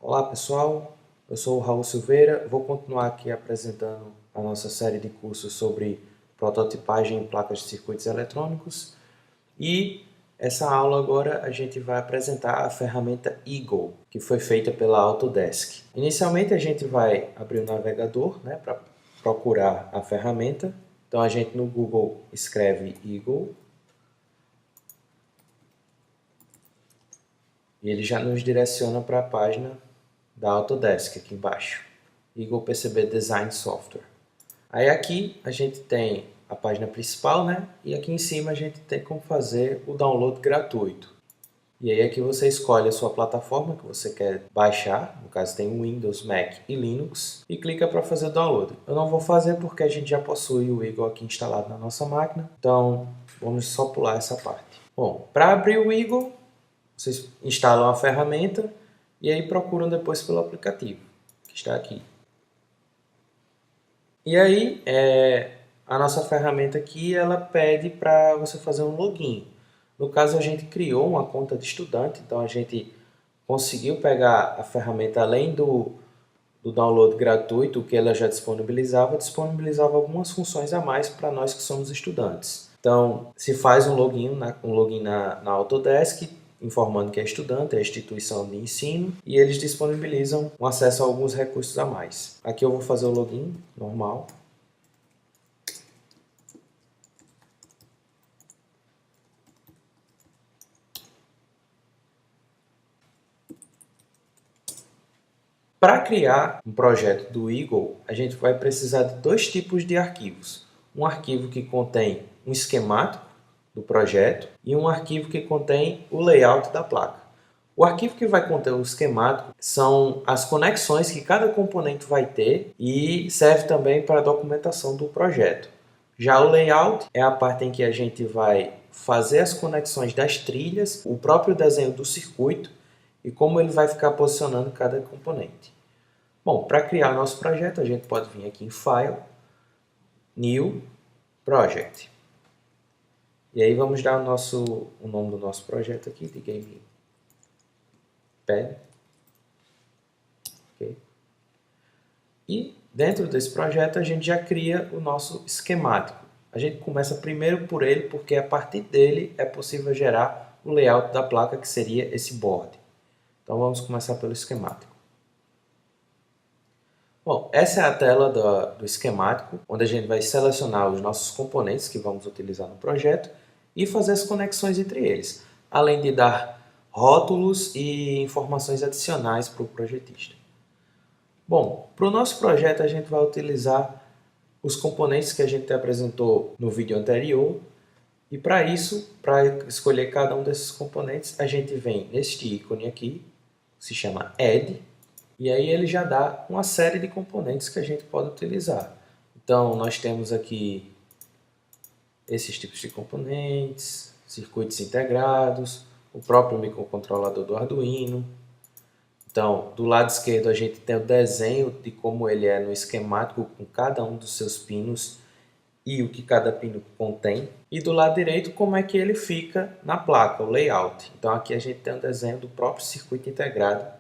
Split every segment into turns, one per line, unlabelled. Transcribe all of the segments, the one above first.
Olá pessoal, eu sou o Raul Silveira, vou continuar aqui apresentando a nossa série de cursos sobre prototipagem em placas de circuitos eletrônicos e essa aula agora a gente vai apresentar a ferramenta Eagle, que foi feita pela Autodesk. Inicialmente a gente vai abrir o navegador, para procurar a ferramenta, então a gente no Google escreve Eagle e ele já nos direciona para a página da Autodesk aqui embaixo, Eagle PCB Design Software. Aí aqui a gente tem a página principal, e aqui em cima a gente tem como fazer o download gratuito. E aí aqui você escolhe a sua plataforma que você quer baixar, no caso tem Windows, Mac e Linux, e clica para fazer o download. Eu não vou fazer porque a gente já possui o Eagle aqui instalado na nossa máquina, então vamos só pular essa parte. Bom, para abrir o Eagle, vocês instalam a ferramenta e aí procuram depois pelo aplicativo, que está aqui. E aí, a nossa ferramenta aqui, ela pede para você fazer um login. No caso, a gente criou uma conta de estudante, então a gente conseguiu pegar a ferramenta além do download gratuito, que ela já disponibilizava algumas funções a mais para nós que somos estudantes. Então, se faz um login na Autodesk, informando que é estudante, é instituição de ensino, e eles disponibilizam um acesso a alguns recursos a mais. Aqui eu vou fazer o login normal. Para criar um projeto do Eagle, a gente vai precisar de dois tipos de arquivos. Um arquivo que contém um esquemático do projeto e um arquivo que contém o layout da placa. O arquivo que vai conter o esquemático são as conexões que cada componente vai ter e serve também para a documentação do projeto. Já o layout é a parte em que a gente vai fazer as conexões das trilhas, o próprio desenho do circuito e como ele vai ficar posicionando cada componente. Bom, para criar nosso projeto, a gente pode vir aqui em File, New, Project. E aí vamos dar o nome do nosso projeto aqui, de Gamepad. Okay. E dentro desse projeto a gente já cria o nosso esquemático. A gente começa primeiro por ele, porque a partir dele é possível gerar o layout da placa, que seria esse board. Então vamos começar pelo esquemático. Bom, essa é a tela do esquemático, onde a gente vai selecionar os nossos componentes que vamos utilizar no projeto e fazer as conexões entre eles, além de dar rótulos e informações adicionais para o projetista. Bom, para o nosso projeto a gente vai utilizar os componentes que a gente apresentou no vídeo anterior e para isso, para escolher cada um desses componentes, a gente vem neste ícone aqui, que se chama Add, e aí ele já dá uma série de componentes que a gente pode utilizar. Então, nós temos aqui esses tipos de componentes, circuitos integrados, o próprio microcontrolador do Arduino. Então, do lado esquerdo a gente tem o desenho de como ele é no esquemático com cada um dos seus pinos e o que cada pino contém. E do lado direito como é que ele fica na placa, o layout. Então aqui a gente tem um desenho do próprio circuito integrado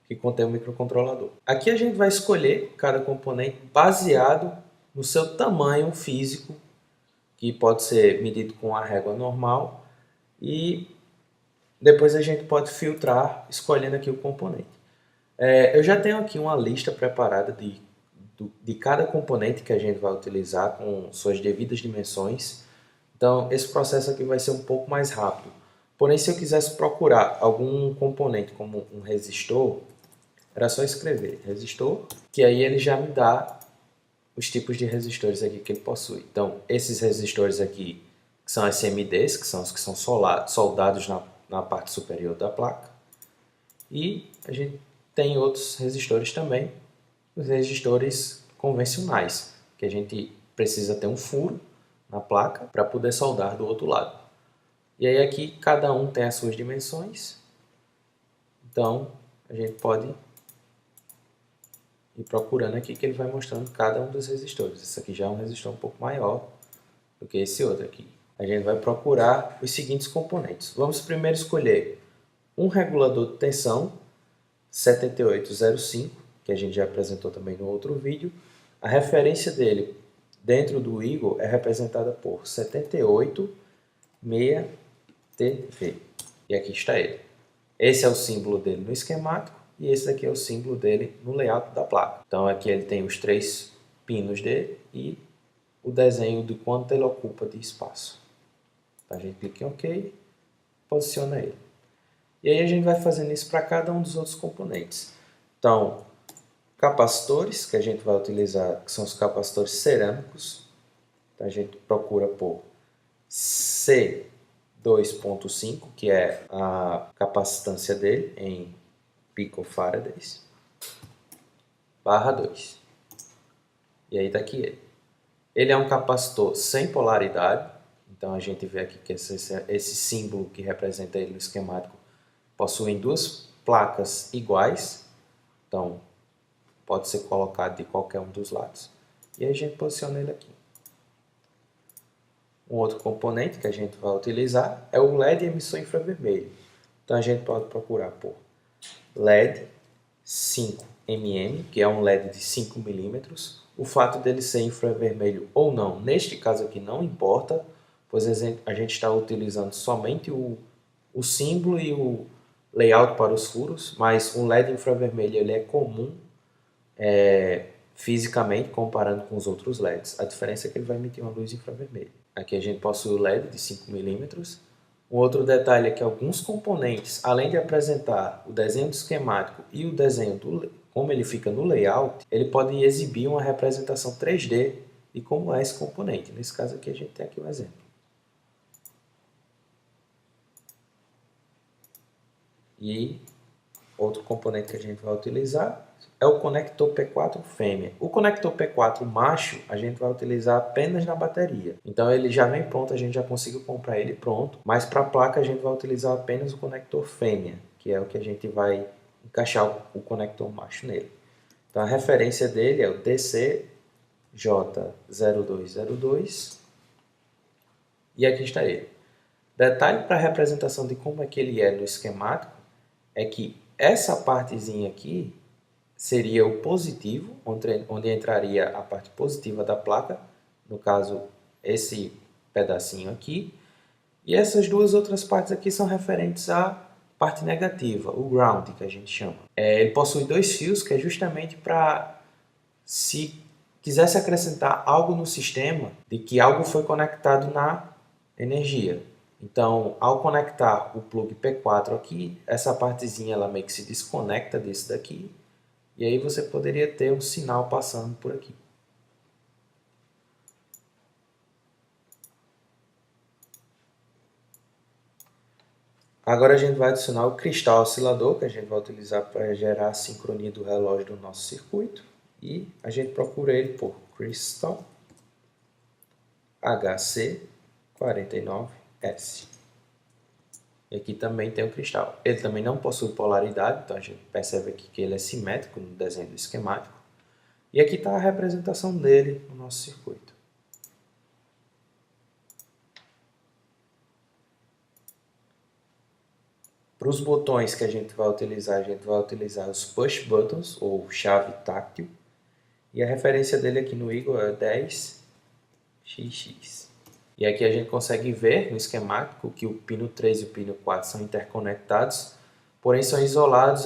que contém o microcontrolador. Aqui a gente vai escolher cada componente baseado no seu tamanho físico, que pode ser medido com a régua normal, e depois a gente pode filtrar escolhendo aqui o componente. Eu já tenho aqui uma lista preparada de cada componente que a gente vai utilizar com suas devidas dimensões. Então esse processo aqui vai ser um pouco mais rápido. Porém, se eu quisesse procurar algum componente como um resistor, era só escrever resistor, que aí ele já me dá os tipos de resistores aqui que ele possui. Então, esses resistores aqui que são SMDs, que são os que são soldados na parte superior da placa. E a gente tem outros resistores também, os resistores convencionais, que a gente precisa ter um furo na placa para poder soldar do outro lado. E aí aqui cada um tem as suas dimensões, então a gente pode ir procurando aqui que ele vai mostrando cada um dos resistores. Esse aqui já é um resistor um pouco maior do que esse outro aqui. A gente vai procurar os seguintes componentes. Vamos primeiro escolher um regulador de tensão, 7805, que a gente já apresentou também no outro vídeo. A referência dele dentro do Eagle é representada por 786TV. E aqui está ele. Esse é o símbolo dele no esquemático e esse daqui é o símbolo dele no layout da placa. Então aqui ele tem os 3 pinos dele e o desenho de quanto ele ocupa de espaço. Então, a gente clica em OK, posiciona ele. E aí a gente vai fazendo isso para cada um dos outros componentes. Então, capacitores, que a gente vai utilizar, que são os capacitores cerâmicos. Então, a gente procura por C2.5, que é a capacitância dele em picofarads, /2. E aí está aqui ele. Ele é um capacitor sem polaridade. Então, a gente vê aqui que esse símbolo que representa ele no esquemático possuem 2 placas iguais. Então, pode ser colocado de qualquer um dos lados. E aí a gente posiciona ele aqui. Um outro componente que a gente vai utilizar é o LED emissor infravermelho. Então a gente pode procurar por LED 5mm, que é um LED de 5 milímetros. O fato dele ser infravermelho ou não, neste caso aqui não importa, pois a gente está utilizando somente o símbolo e o layout para os furos, mas um LED infravermelho ele é comum fisicamente comparando com os outros LEDs. A diferença é que ele vai emitir uma luz infravermelha. Aqui a gente possui o LED de 5 milímetros. Um outro detalhe é que alguns componentes, além de apresentar o desenho do esquemático e o desenho como ele fica no layout, ele pode exibir uma representação 3D de como é esse componente. Nesse caso aqui a gente tem aqui um exemplo. E outro componente que a gente vai utilizar é o conector P4 fêmea. O conector P4 macho a gente vai utilizar apenas na bateria. Então ele já vem pronto, a gente já conseguiu comprar ele pronto. Mas para a placa a gente vai utilizar apenas o conector fêmea, que é o que a gente vai encaixar o conector macho nele. Então a referência dele é o DCJ0202 e aqui está ele. Detalhe para a representação de como é que ele é no esquemático é que essa partezinha aqui seria o positivo, onde entraria a parte positiva da placa, no caso esse pedacinho aqui, e essas duas outras partes aqui são referentes à parte negativa, o ground que a gente chama. Ele possui 2 fios que é justamente para, se quisesse acrescentar algo no sistema, de que algo foi conectado na energia. Então, ao conectar o plug P4 aqui, essa partezinha ela meio que se desconecta desse daqui, e aí você poderia ter um sinal passando por aqui. Agora a gente vai adicionar o cristal oscilador, que a gente vai utilizar para gerar a sincronia do relógio do nosso circuito. E a gente procura ele por Crystal HC49S. E aqui também tem o cristal. Ele também não possui polaridade, então a gente percebe aqui que ele é simétrico no desenho do esquemático. E aqui está a representação dele no nosso circuito. Para os botões que a gente vai utilizar os push buttons, ou chave táctil. E a referência dele aqui no Eagle é 10XX. E aqui a gente consegue ver no esquemático que o pino 3 e o pino 4 são interconectados, porém são isolados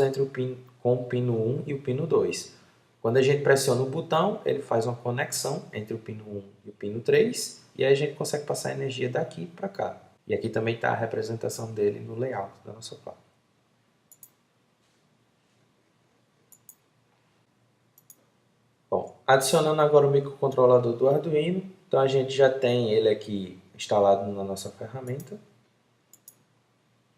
com o pino 1 e o pino 2. Quando a gente pressiona o botão, ele faz uma conexão entre o pino 1 e o pino 3, e aí a gente consegue passar a energia daqui para cá. E aqui também está a representação dele no layout da nossa placa. Bom, adicionando agora o microcontrolador do Arduino, então a gente já tem ele aqui instalado na nossa ferramenta.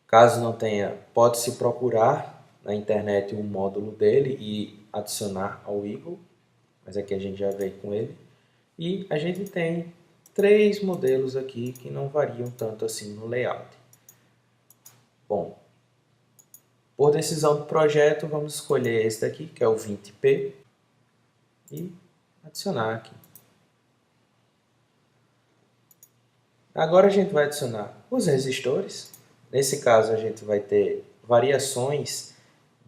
Caso não tenha, pode-se procurar na internet um módulo dele e adicionar ao Eagle, mas aqui a gente já veio com ele. E a gente tem 3 modelos aqui que não variam tanto assim no layout. Bom, por decisão do projeto, vamos escolher esse daqui, que é o 20P, e adicionar aqui. Agora a gente vai adicionar os resistores. Nesse caso, a gente vai ter variações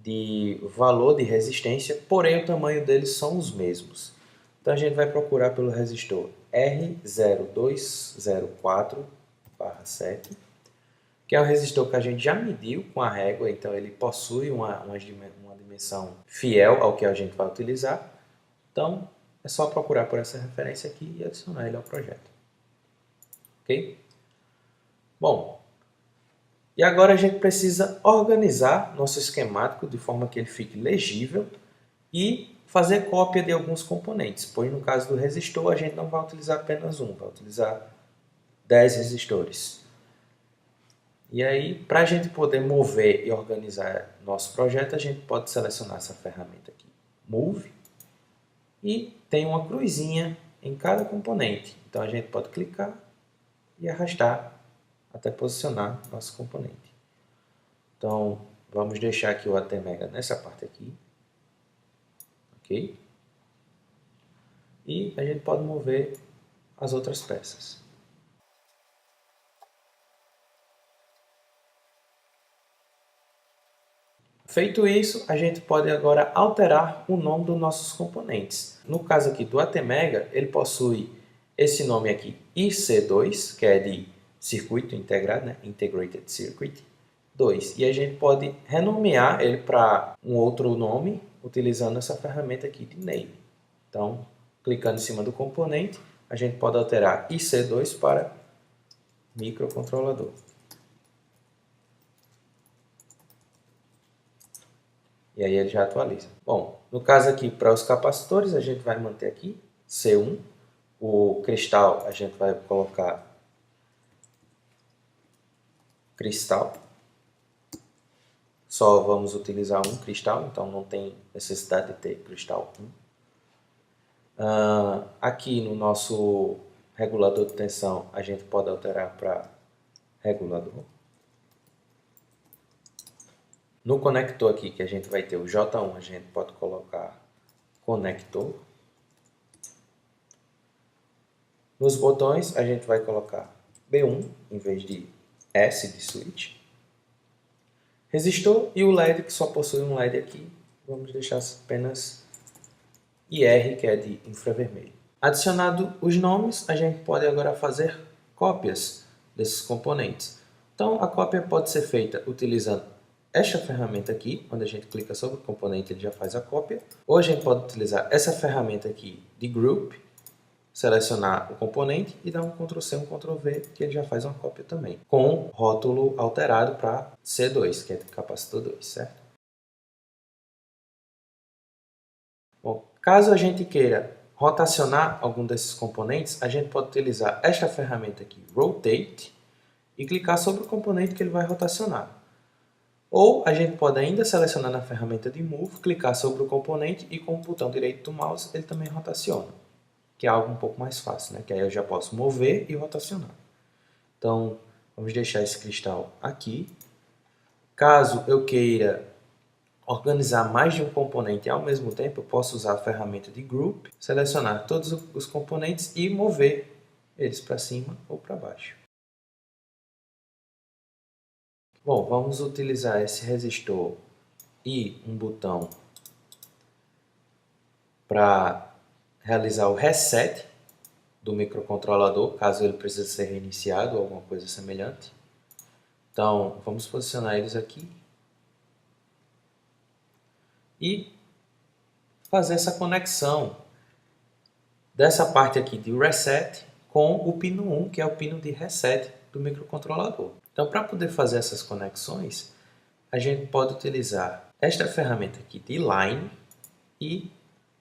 de valor de resistência, porém o tamanho deles são os mesmos. Então a gente vai procurar pelo resistor R0204/7, que é um resistor que a gente já mediu com a régua, então ele possui uma dimensão fiel ao que a gente vai utilizar. Então é só procurar por essa referência aqui e adicionar ele ao projeto. Ok? Bom, e agora a gente precisa organizar nosso esquemático de forma que ele fique legível e fazer cópia de alguns componentes, pois no caso do resistor a gente não vai utilizar apenas um, vai utilizar 10 resistores. E aí, para a gente poder mover e organizar nosso projeto, a gente pode selecionar essa ferramenta aqui, Move, e tem uma cruzinha em cada componente. Então a gente pode clicar e arrastar até posicionar nosso componente. Então vamos deixar aqui o ATmega nessa parte aqui, ok? E a gente pode mover as outras peças. Feito isso, a gente pode agora alterar o nome dos nossos componentes. No caso aqui do ATmega, ele possui esse nome aqui, IC2, que é de circuito integrado, né? Integrated Circuit 2. E a gente pode renomear ele para um outro nome utilizando essa ferramenta aqui de Name. Então, clicando em cima do componente, a gente pode alterar IC2 para microcontrolador. E aí ele já atualiza. Bom, no caso aqui para os capacitores, a gente vai manter aqui C1. O cristal a gente vai colocar cristal. Só vamos utilizar um cristal, então não tem necessidade de ter cristal 1. Aqui no nosso regulador de tensão, a gente pode alterar para regulador. No conector aqui, que a gente vai ter o J1, a gente pode colocar conector. Nos botões, a gente vai colocar B1 em vez de S de switch. Resistor e o LED, que só possui um LED aqui, vamos deixar apenas IR, que é de infravermelho. Adicionado os nomes, a gente pode agora fazer cópias desses componentes. Então, a cópia pode ser feita utilizando esta ferramenta aqui, quando a gente clica sobre o componente, ele já faz a cópia. Ou a gente pode utilizar essa ferramenta aqui de Group, selecionar o componente e dar um Ctrl+C, um Ctrl+V, que ele já faz uma cópia também, com rótulo alterado para C2, que é capacitor 2, certo? Bom, caso a gente queira rotacionar algum desses componentes, a gente pode utilizar esta ferramenta aqui, Rotate, e clicar sobre o componente que ele vai rotacionar. Ou a gente pode ainda selecionar na ferramenta de Move, clicar sobre o componente e com o botão direito do mouse ele também rotaciona, que é algo um pouco mais fácil, né? Que aí eu já posso mover e rotacionar. Então, vamos deixar esse cristal aqui. Caso eu queira organizar mais de um componente ao mesmo tempo, eu posso usar a ferramenta de Group, selecionar todos os componentes e mover eles para cima ou para baixo. Bom, vamos utilizar esse resistor e um botão para realizar o reset do microcontrolador, caso ele precise ser reiniciado ou alguma coisa semelhante. Então, vamos posicionar eles aqui e fazer essa conexão dessa parte aqui de reset com o pino 1, que é o pino de reset do microcontrolador. Então, para poder fazer essas conexões, a gente pode utilizar esta ferramenta aqui de Line e,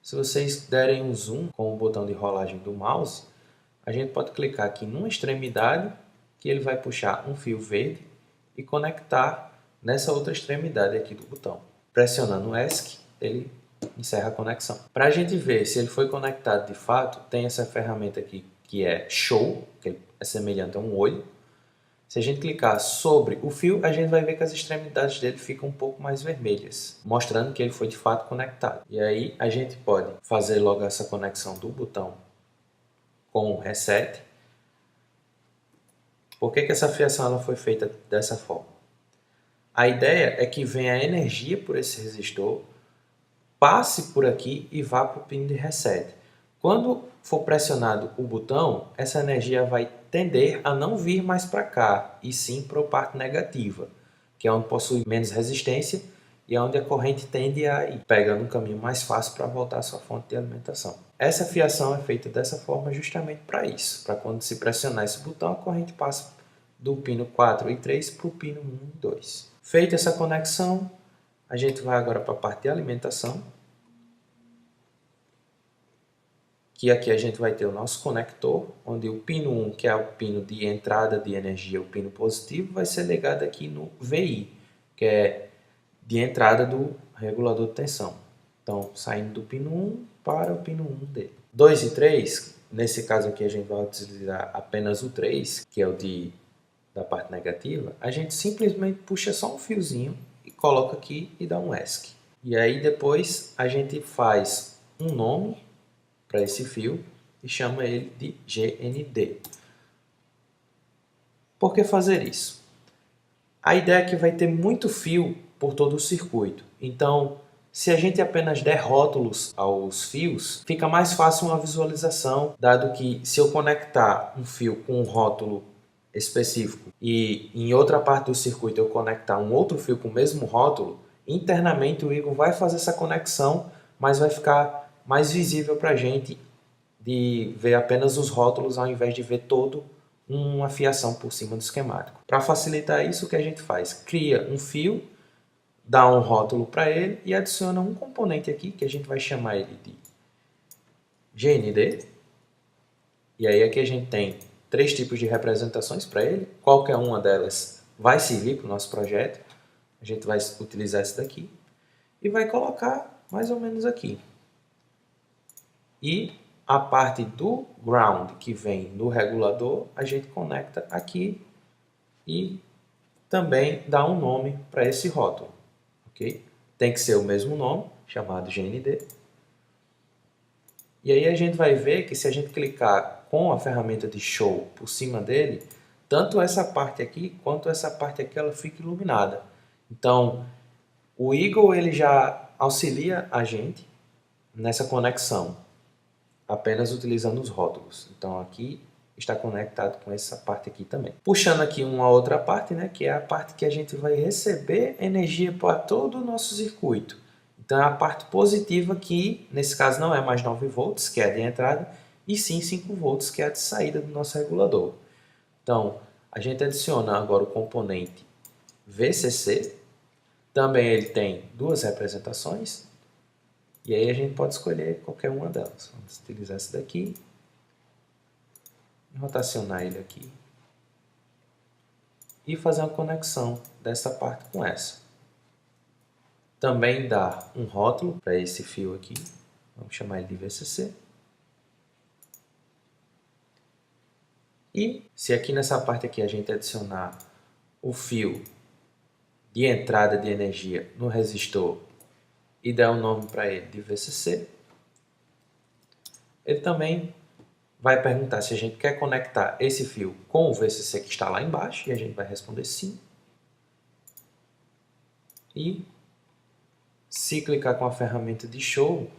se vocês derem um zoom com o botão de rolagem do mouse, a gente pode clicar aqui numa extremidade que ele vai puxar um fio verde e conectar nessa outra extremidade aqui do botão. Pressionando o ESC, ele encerra a conexão. Para a gente ver se ele foi conectado de fato, tem essa ferramenta aqui que é Show, que é semelhante a um olho. Se a gente clicar sobre o fio, a gente vai ver que as extremidades dele ficam um pouco mais vermelhas, mostrando que ele foi de fato conectado. E aí a gente pode fazer logo essa conexão do botão com o reset. Por que essa fiação ela foi feita dessa forma? A ideia é que venha a energia por esse resistor, passe por aqui e vá para o pino de reset. Quando for pressionado o botão, essa energia vai tender a não vir mais para cá, e sim para a parte negativa, que é onde possui menos resistência e é onde a corrente tende a ir, pegando um caminho mais fácil para voltar à sua fonte de alimentação. Essa fiação é feita dessa forma justamente para isso, para quando se pressionar esse botão, a corrente passa do pino 4 e 3 para o pino 1 e 2. Feita essa conexão, a gente vai agora para a parte de alimentação, que aqui a gente vai ter o nosso conector, onde o pino 1, que é o pino de entrada de energia, o pino positivo, vai ser ligado aqui no VI, que é de entrada do regulador de tensão. Então, saindo do pino 1 para o pino 1 dele. 2 e 3, nesse caso aqui a gente vai utilizar apenas o 3, que é o da parte negativa, a gente simplesmente puxa só um fiozinho e coloca aqui e dá um ESC. E aí depois a gente faz um nome para esse fio e chama ele de GND. Por que fazer isso? A ideia é que vai ter muito fio por todo o circuito. Então, se a gente apenas der rótulos aos fios, fica mais fácil uma visualização, dado que se eu conectar um fio com um rótulo específico e em outra parte do circuito eu conectar um outro fio com o mesmo rótulo, internamente o Eagle vai fazer essa conexão, mas vai ficar mais visível para a gente de ver apenas os rótulos ao invés de ver todo uma fiação por cima do esquemático. Para facilitar isso, o que a gente faz? Cria um fio, dá um rótulo para ele e adiciona um componente aqui que a gente vai chamar ele de GND. E aí aqui a gente tem 3 tipos de representações para ele. Qualquer uma delas vai servir para o nosso projeto. A gente vai utilizar esse daqui e vai colocar mais ou menos aqui. E a parte do ground que vem no regulador, a gente conecta aqui e também dá um nome para esse rótulo. Okay? Tem que ser o mesmo nome, chamado GND. E aí a gente vai ver que se a gente clicar com a ferramenta de Show por cima dele, tanto essa parte aqui quanto essa parte aqui ela fica iluminada. Então, o Eagle ele já auxilia a gente nessa conexão, apenas utilizando os rótulos. Então aqui está conectado com essa parte aqui também. Puxando aqui uma outra parte, né, que é a parte que a gente vai receber energia para todo o nosso circuito. Então é a parte positiva que, nesse caso, não é mais 9 volts, que é a de entrada, e sim 5 volts, que é a de saída do nosso regulador. Então, a gente adiciona agora o componente VCC. Também ele tem 2 representações. E aí a gente pode escolher qualquer uma delas. Vamos utilizar essa daqui. Rotacionar ele aqui. E fazer uma conexão dessa parte com essa. Também dar um rótulo para esse fio aqui. Vamos chamar ele de VCC. E se aqui nessa parte aqui a gente adicionar o fio de entrada de energia no resistor e der um nome para ele de VCC, ele também vai perguntar se a gente quer conectar esse fio com o VCC que está lá embaixo, e a gente vai responder sim. E se clicar com a ferramenta de Show,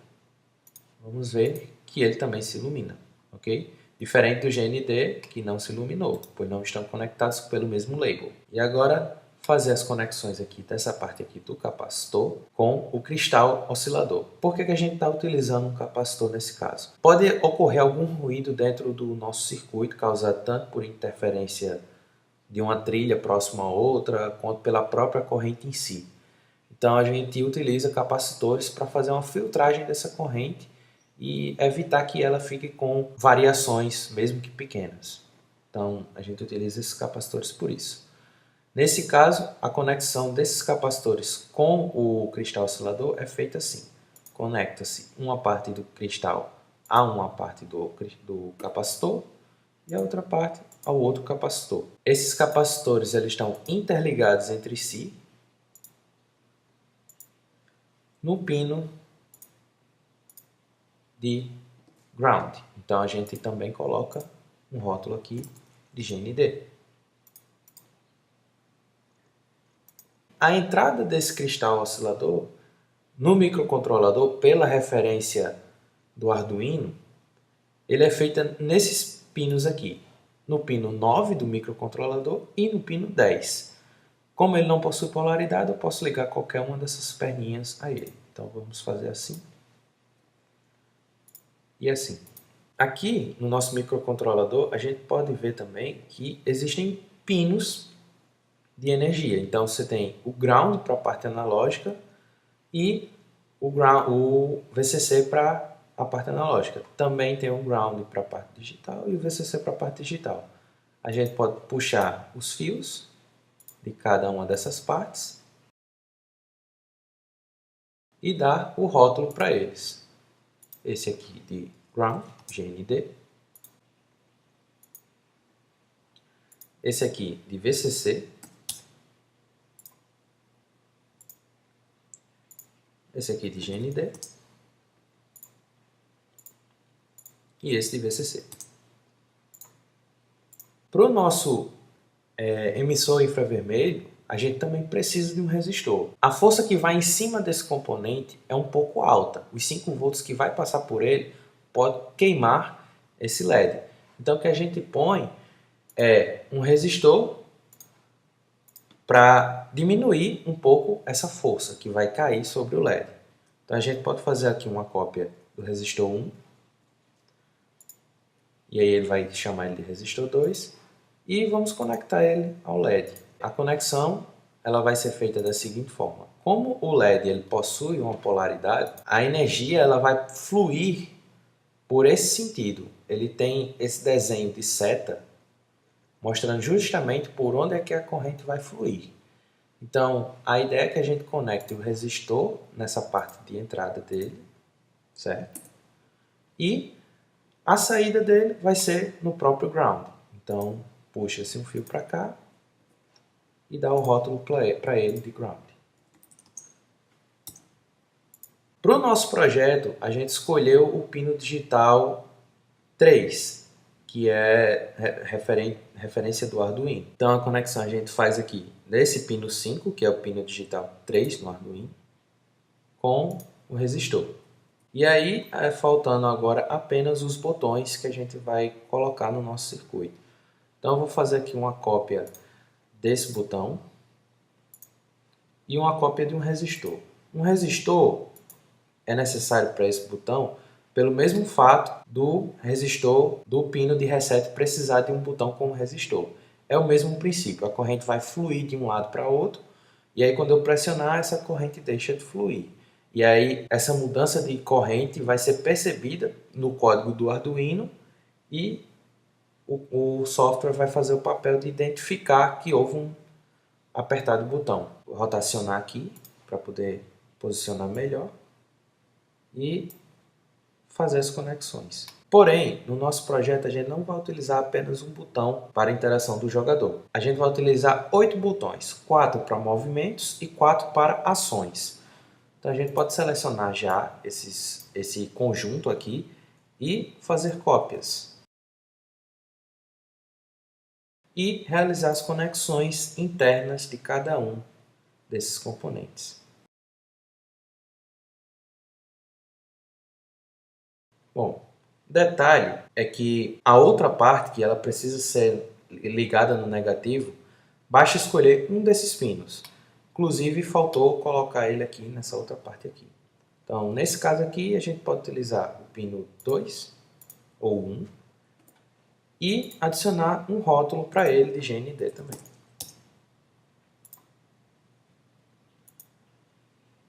vamos ver que ele também se ilumina, ok? Diferente do GND, que não se iluminou, pois não estão conectados pelo mesmo label. E agora, fazer as conexões aqui dessa parte aqui do capacitor com o cristal oscilador. Por que a gente está utilizando um capacitor nesse caso? Pode ocorrer algum ruído dentro do nosso circuito, causado tanto por interferência de uma trilha próxima a outra, quanto pela própria corrente em si. Então a gente utiliza capacitores para fazer uma filtragem dessa corrente e evitar que ela fique com variações, mesmo que pequenas. Então a gente utiliza esses capacitores por isso. Nesse caso, a conexão desses capacitores com o cristal oscilador é feita assim. Conecta-se uma parte do cristal a uma parte do capacitor e a outra parte ao outro capacitor. Esses capacitores eles estão interligados entre si no pino de ground. Então a gente também coloca um rótulo aqui de GND. a entrada desse cristal oscilador no microcontrolador, pela referência do Arduino, ele é feita nesses pinos aqui, no pino 9 do microcontrolador e no pino 10. Como ele não possui polaridade, eu posso ligar qualquer uma dessas perninhas a ele. Então vamos fazer assim e assim. Aqui no nosso microcontrolador, a gente pode ver também que existem pinos de energia. Então você tem o ground para a parte analógica e o VCC para a parte analógica. Também tem o ground para a parte digital e o VCC para a parte digital. A gente pode puxar os fios de cada uma dessas partes e dar o rótulo para eles. Esse aqui de ground, GND. Esse aqui de VCC. Esse aqui de GND. E esse de VCC. Para o nosso emissor infravermelho, a gente também precisa de um resistor. A força que vai em cima desse componente é um pouco alta. Os 5 volts que vai passar por ele pode queimar esse LED. Então o que a gente põe é um resistor para diminuir um pouco essa força que vai cair sobre o LED. Então a gente pode fazer aqui uma cópia do resistor 1. E aí ele vai chamar ele de resistor 2. E vamos conectar ele ao LED. A conexão ela vai ser feita da seguinte forma. Como o LED ele possui uma polaridade, a energia ela vai fluir por esse sentido. Ele tem esse desenho de seta mostrando justamente por onde é que a corrente vai fluir. Então, a ideia é que a gente conecte o resistor nessa parte de entrada dele, certo? E a saída dele vai ser no próprio ground. Então, puxa-se um fio para cá e dá o rótulo para ele de ground. Para o nosso projeto, a gente escolheu o pino digital 3, que é referência do Arduino. Então a conexão a gente faz aqui nesse pino 5, que é o pino digital 3 no Arduino, com o resistor. E aí, faltando agora apenas os botões que a gente vai colocar no nosso circuito. Então eu vou fazer aqui uma cópia desse botão e uma cópia de um resistor. Um resistor é necessário para esse botão pelo mesmo fato do resistor do pino de reset precisar de um botão com resistor. É o mesmo princípio, a corrente vai fluir de um lado para outro e aí quando eu pressionar essa corrente deixa de fluir. E aí essa mudança de corrente vai ser percebida no código do Arduino e o software vai fazer o papel de identificar que houve um apertar do botão. Vou rotacionar aqui para poder posicionar melhor e fazer as conexões. Porém, no nosso projeto a gente não vai utilizar apenas um botão para a interação do jogador. A gente vai utilizar 8 botões, 4 para movimentos e 4 para ações. Então a gente pode selecionar já esse conjunto aqui e fazer cópias. E realizar as conexões internas de cada um desses componentes. Bom, detalhe é que a outra parte que ela precisa ser ligada no negativo, basta escolher um desses pinos. Inclusive faltou colocar ele aqui nessa outra parte aqui. Então, nesse caso aqui, a gente pode utilizar o pino 2 ou 1 e adicionar um rótulo para ele de GND também.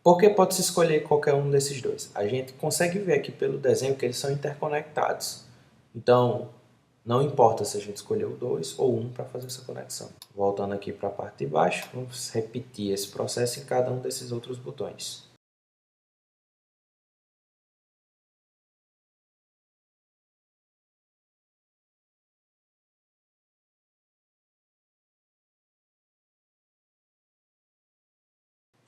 Por que pode-se escolher qualquer um desses dois? A gente consegue ver aqui pelo desenho que eles são interconectados. Então, não importa se a gente escolheu 2 ou 1 para fazer essa conexão. Voltando aqui para a parte de baixo, vamos repetir esse processo em cada um desses outros botões.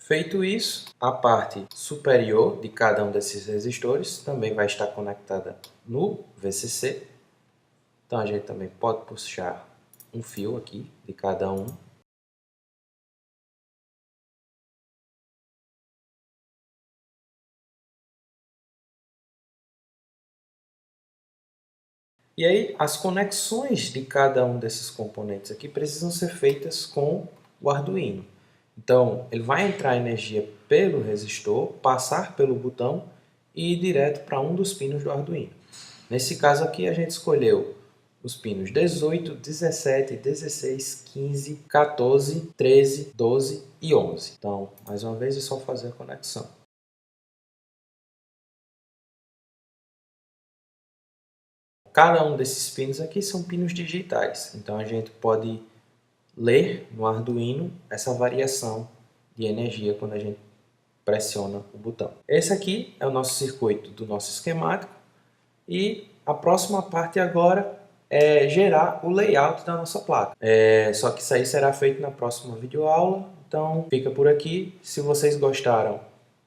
Feito isso, a parte superior de cada um desses resistores também vai estar conectada no VCC. Então a gente também pode puxar um fio aqui de cada um. E aí as conexões de cada um desses componentes aqui precisam ser feitas com o Arduino. Então ele vai entrar energia pelo resistor, passar pelo botão e ir direto para um dos pinos do Arduino. Nesse caso aqui a gente escolheu os pinos 18, 17, 16, 15, 14, 13, 12 e 11. Então, mais uma vez é só fazer a conexão. Cada um desses pinos aqui são pinos digitais, então a gente pode ler no Arduino essa variação de energia quando a gente pressiona o botão. Esse aqui é o nosso circuito do nosso esquemático e a próxima parte agora é gerar o layout da nossa placa. Só que isso aí será feito na próxima videoaula, então fica por aqui. Se vocês gostaram,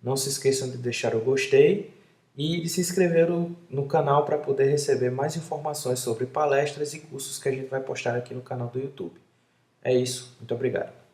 não se esqueçam de deixar o gostei e de se inscrever no canal para poder receber mais informações sobre palestras e cursos que a gente vai postar aqui no canal do YouTube. É isso, muito obrigado.